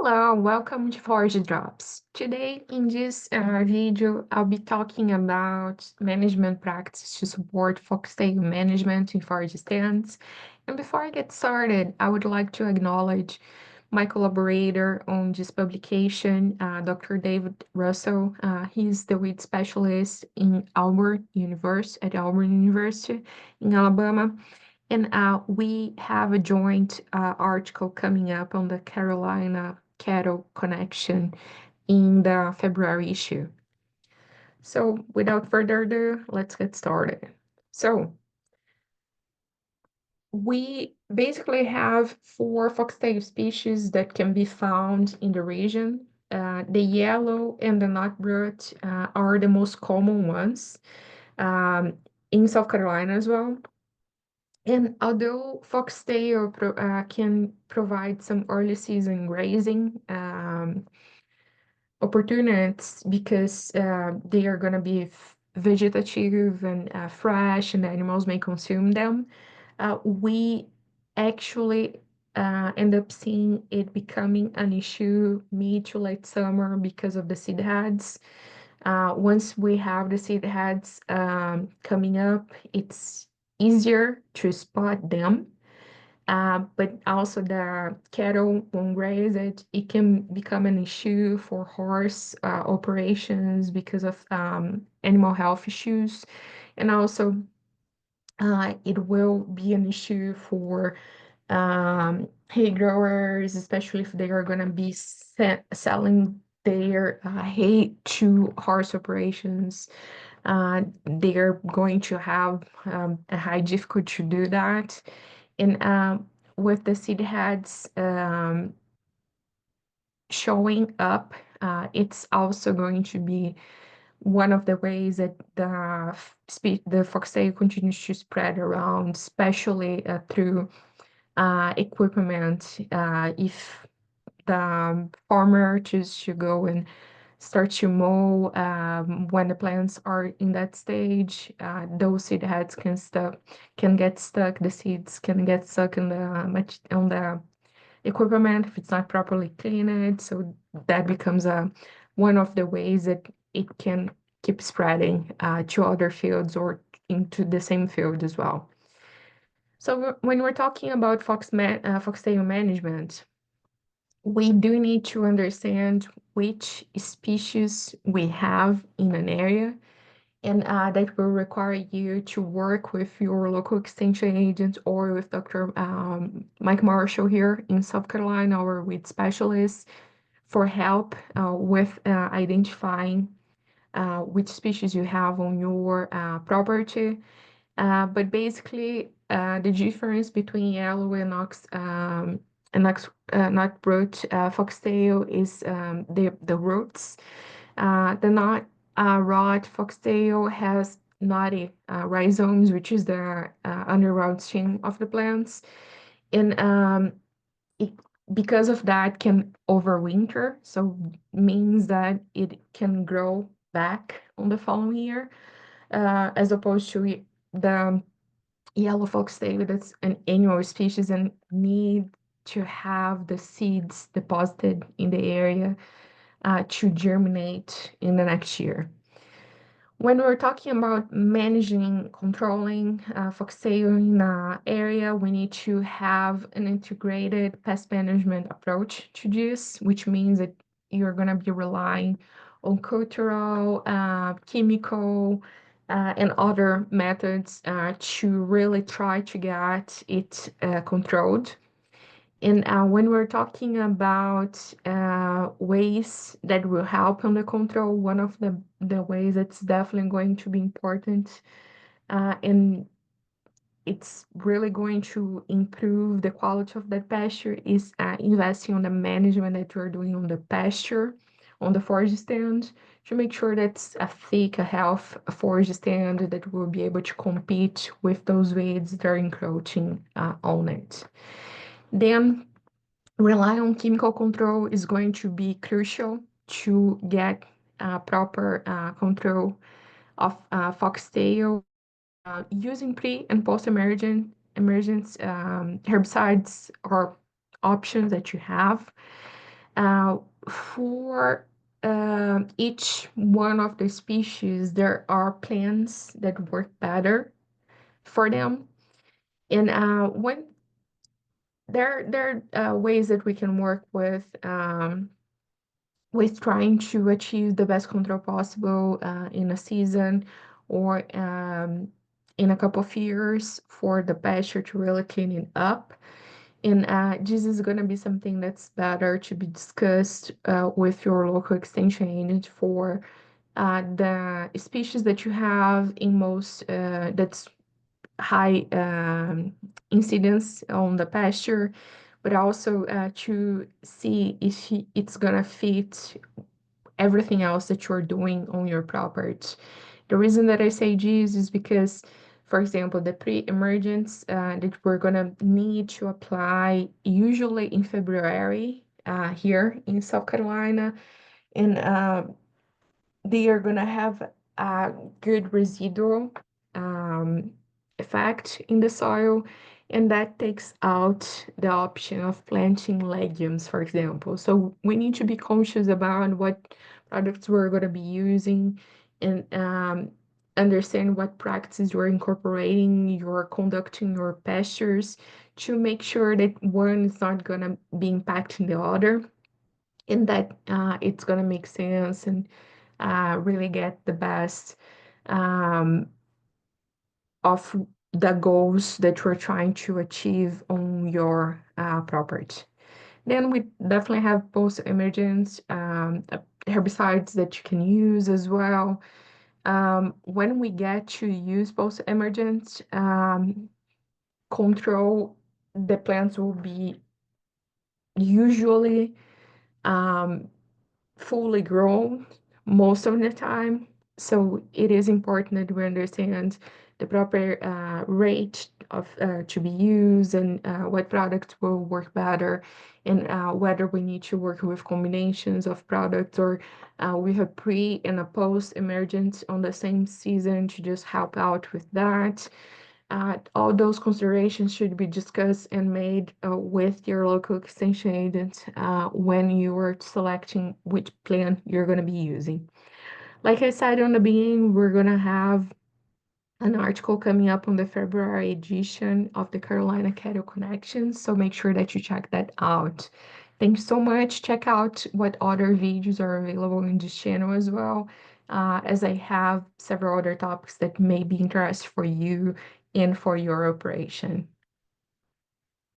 Hello, welcome to Forage Drops. Today, in this video, I'll be talking about management practice to support foxtail management in forage stands. And before I get started, I would like to acknowledge my collaborator on this publication, Dr. David Russell. He's the weed specialist in at Auburn University in Alabama. And we have a joint article coming up on the Carolina cattle connection in the February issue. So without further ado, let's get started. So we basically have four foxtail species that can be found in the region. The yellow and the nutbrood are the most common ones in South Carolina as well. And although foxtail can provide some early season grazing opportunities because they are going to be vegetative and fresh, and the animals may consume them, we actually end up seeing it becoming an issue mid to late summer because of the seed heads. Once we have the seed heads coming up, it's easier to spot them. But also the cattle won't graze it. It can become an issue for horse operations because of animal health issues. And also it will be an issue for hay growers, especially if they are going to be selling their hay to horse operations. They're going to have a high difficulty to do that. And with the seed heads showing up, it's also going to be one of the ways that the foxtail continues to spread around, especially through equipment. If the farmer chooses to go and start to mow when the plants are in that stage, those seed heads can get stuck. The seeds can get stuck in on the equipment if it's not properly cleaned. So that becomes one of the ways that it can keep spreading to other fields or into the same field as well. So when we're talking about foxtail management, we do need to understand which species we have in an area, and that will require you to work with your local extension agent or with Dr. Mike Marshall here in South Carolina or with specialists for help with identifying which species you have on your property. But basically, the difference between yellow and not root foxtail is the roots. The not rod foxtail has knotty rhizomes, which is the underground stem of the plants, and it, because of that, can overwinter. So means that it can grow back on the following year, as opposed to the yellow foxtail that's an annual species and need to have the seeds deposited in the area to germinate in the next year. When we're talking about managing, controlling foxtail in an area, we need to have an integrated pest management approach to this, which means that you're going to be relying on cultural, chemical, and other methods to really try to get it controlled. And when we're talking about ways that will help on the control, one of the ways that's definitely going to be important, and it's really going to improve the quality of that pasture, is investing on the management that you're doing on the pasture, on the forage stand, to make sure that's a thick, a healthy forage stand that will be able to compete with those weeds that are encroaching on it. Then rely on chemical control is going to be crucial to get proper control of foxtail using pre and post emergence herbicides or options that you have. Uh, for each one of the species, there are plants that work better for them. And when there are ways that we can work with trying to achieve the best control possible in a season or in a couple of years for the pasture to really clean it up. And this is going to be something that's better to be discussed with your local extension agent for the species that you have in most that's high incidence on the pasture, but also to see if it's gonna fit everything else that you're doing on your property. The reason that I say this is because, for example, the pre-emergence that we're gonna need to apply usually in February here in South Carolina, and they are going to have a good residual um, effect in the soil, and that takes out the option of planting legumes, for example. So we need to be conscious about what products we're going to be using and understand what practices you're incorporating, you're conducting your pastures to make sure that one is not going to be impacting the other and that it's going to make sense and really get the best um, of the goals that you're trying to achieve on your property. Then we definitely have post-emergence herbicides that you can use as well. When we get to use post-emergence control, the plants will be usually um, fully grown most of the time. So it is important that we understand the proper rate of to be used and what products will work better and whether we need to work with combinations of products or we have pre and a post emergence on the same season to just help out with that. All those considerations should be discussed and made with your local extension agent when you are selecting which plan you're going to be using. Like I said on the beginning, we're going to have an article coming up on the February edition of the Carolina Cattle Connection, so make sure that you check that out. Thanks so much. Check out what other videos are available in this channel as well, as I have several other topics that may be interest for you and for your operation.